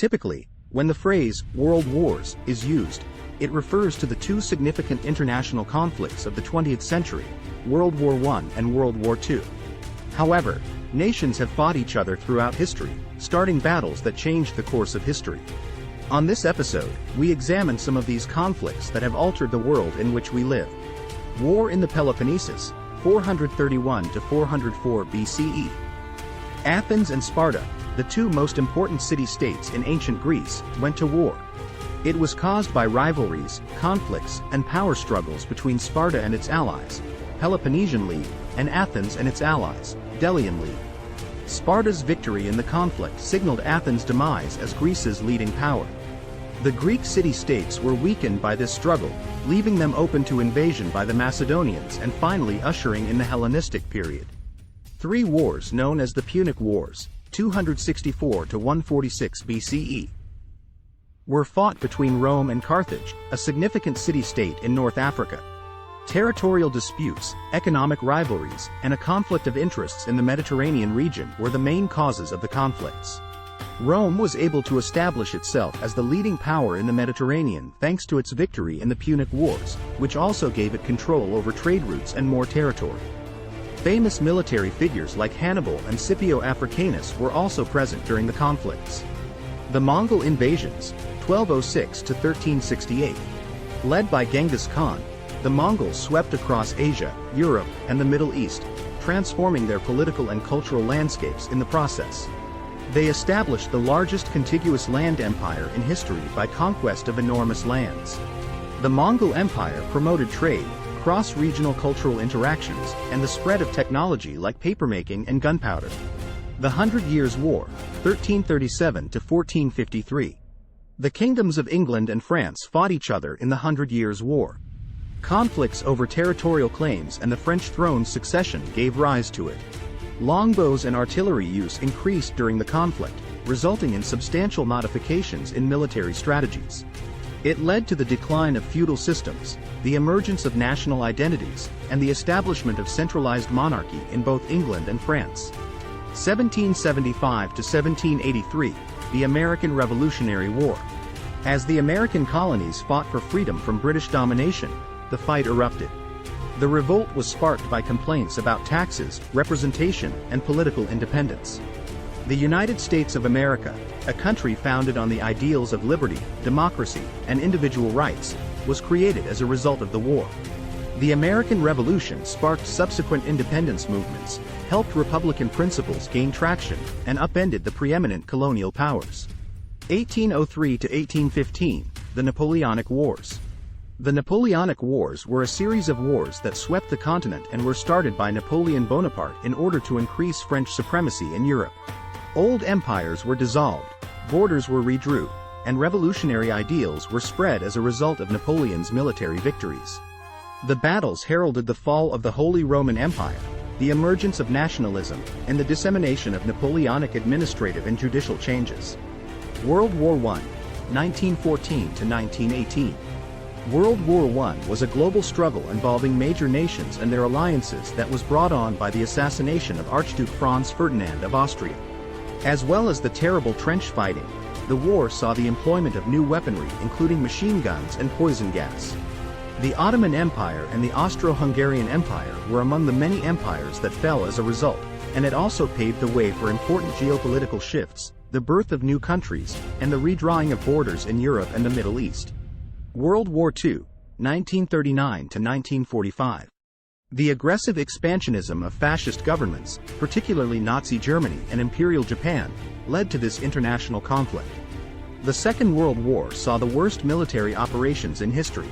Typically, when the phrase "world wars" is used, it refers to the two significant international conflicts of the 20th century, World War I and World War II. However, nations have fought each other throughout history, starting battles that changed the course of history. On this episode, we examine some of these conflicts that have altered the world in which we live. War in the Peloponnesus, 431 to 404 BCE. Athens and Sparta, the two most important city-states in ancient Greece, went to war. It was caused by rivalries, conflicts, and power struggles between Sparta and its allies, Peloponnesian League, and Athens and its allies, Delian League. Sparta's victory in the conflict signaled Athens' demise as Greece's leading power. The Greek city-states were weakened by this struggle, leaving them open to invasion by the Macedonians and finally ushering in the Hellenistic period. Three wars known as the Punic Wars, 264 to 146 BCE, were fought between Rome and Carthage, a significant city-state in North Africa. Territorial disputes, economic rivalries, and a conflict of interests in the Mediterranean region were the main causes of the conflicts. Rome was able to establish itself as the leading power in the Mediterranean thanks to its victory in the Punic Wars, which also gave it control over trade routes and more territory. Famous military figures like Hannibal and Scipio Africanus were also present during the conflicts. The Mongol invasions, 1206 to 1368. Led by Genghis Khan, the Mongols swept across Asia, Europe, and the Middle East, transforming their political and cultural landscapes in the process. They established the largest contiguous land empire in history by conquest of enormous lands. The Mongol Empire promoted trade, cross-regional cultural interactions, and the spread of technology like papermaking and gunpowder. The Hundred Years' War, 1337 to 1453. The kingdoms of England and France fought each other in the Hundred Years' War. Conflicts over territorial claims and the French throne's succession gave rise to it. Longbows and artillery use increased during the conflict, resulting in substantial modifications in military strategies. It led to the decline of feudal systems, the emergence of national identities, and the establishment of centralized monarchy in both England and France. 1775 to 1783, the American Revolutionary War. As the American colonies fought for freedom from British domination, the fight erupted. The revolt was sparked by complaints about taxes, representation, and political independence. The United States of America, a country founded on the ideals of liberty, democracy, and individual rights, was created as a result of the war. The American Revolution sparked subsequent independence movements, helped Republican principles gain traction, and upended the preeminent colonial powers. 1803 to 1815, the Napoleonic Wars. The Napoleonic Wars were a series of wars that swept the continent and were started by Napoleon Bonaparte in order to increase French supremacy in Europe. Old empires were dissolved, borders were redrew, and revolutionary ideals were spread as a result of Napoleon's military victories. The battles heralded the fall of the Holy Roman Empire, the emergence of nationalism, and the dissemination of Napoleonic administrative and judicial changes. World War I, 1914 to 1918. World War I was a global struggle involving major nations and their alliances that was brought on by the assassination of Archduke Franz Ferdinand of Austria. As well as the terrible trench fighting, the war saw the employment of new weaponry including machine guns and poison gas. The Ottoman Empire and the Austro-Hungarian Empire were among the many empires that fell as a result, and it also paved the way for important geopolitical shifts, the birth of new countries, and the redrawing of borders in Europe and the Middle East. World War II, 1939 to 1945. The aggressive expansionism of fascist governments, particularly Nazi Germany and Imperial Japan, led to this international conflict. The Second World War saw the worst military operations in history.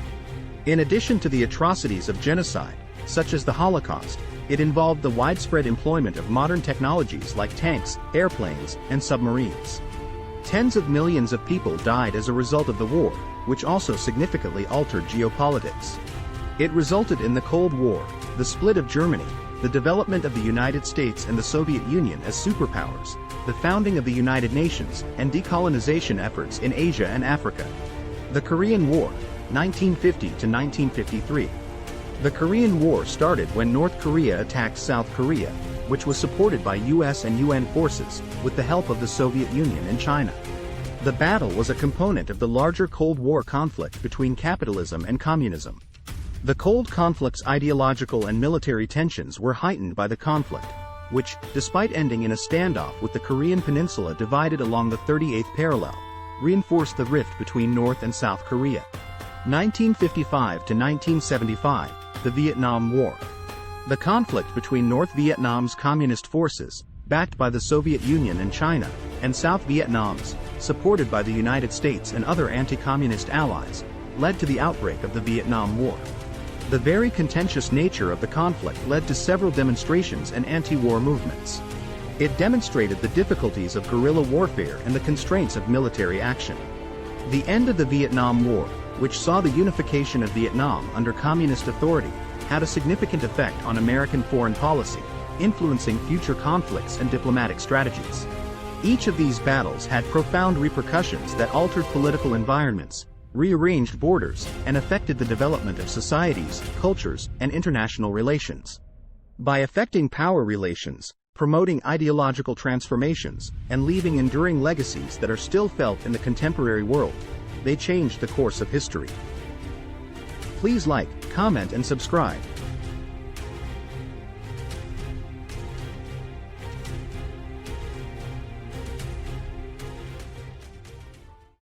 In addition to the atrocities of genocide, such as the Holocaust, it involved the widespread employment of modern technologies like tanks, airplanes, and submarines. Tens of millions of people died as a result of the war, which also significantly altered geopolitics. It resulted in the Cold War, the split of Germany, the development of the United States and the Soviet Union as superpowers, the founding of the United Nations, and decolonization efforts in Asia and Africa. The Korean War, 1950 to 1953. The Korean War started when North Korea attacked South Korea, which was supported by US and UN forces, with the help of the Soviet Union and China. The battle was a component of the larger Cold War conflict between capitalism and communism. The Cold Conflict's ideological and military tensions were heightened by the conflict, which, despite ending in a standoff with the Korean peninsula divided along the 38th parallel, reinforced the rift between North and South Korea. 1955 to 1975, the Vietnam War. The conflict between North Vietnam's communist forces, backed by the Soviet Union and China, and South Vietnam's, supported by the United States and other anti-communist allies, led to the outbreak of the Vietnam War. The very contentious nature of the conflict led to several demonstrations and anti-war movements. It demonstrated the difficulties of guerrilla warfare and the constraints of military action. The end of the Vietnam War, which saw the unification of Vietnam under communist authority, had a significant effect on American foreign policy, influencing future conflicts and diplomatic strategies. Each of these battles had profound repercussions that altered political environments, rearranged borders, and affected the development of societies, cultures, and international relations. By affecting power relations, promoting ideological transformations, and leaving enduring legacies that are still felt in the contemporary world, they changed the course of history. Please like, comment, and subscribe.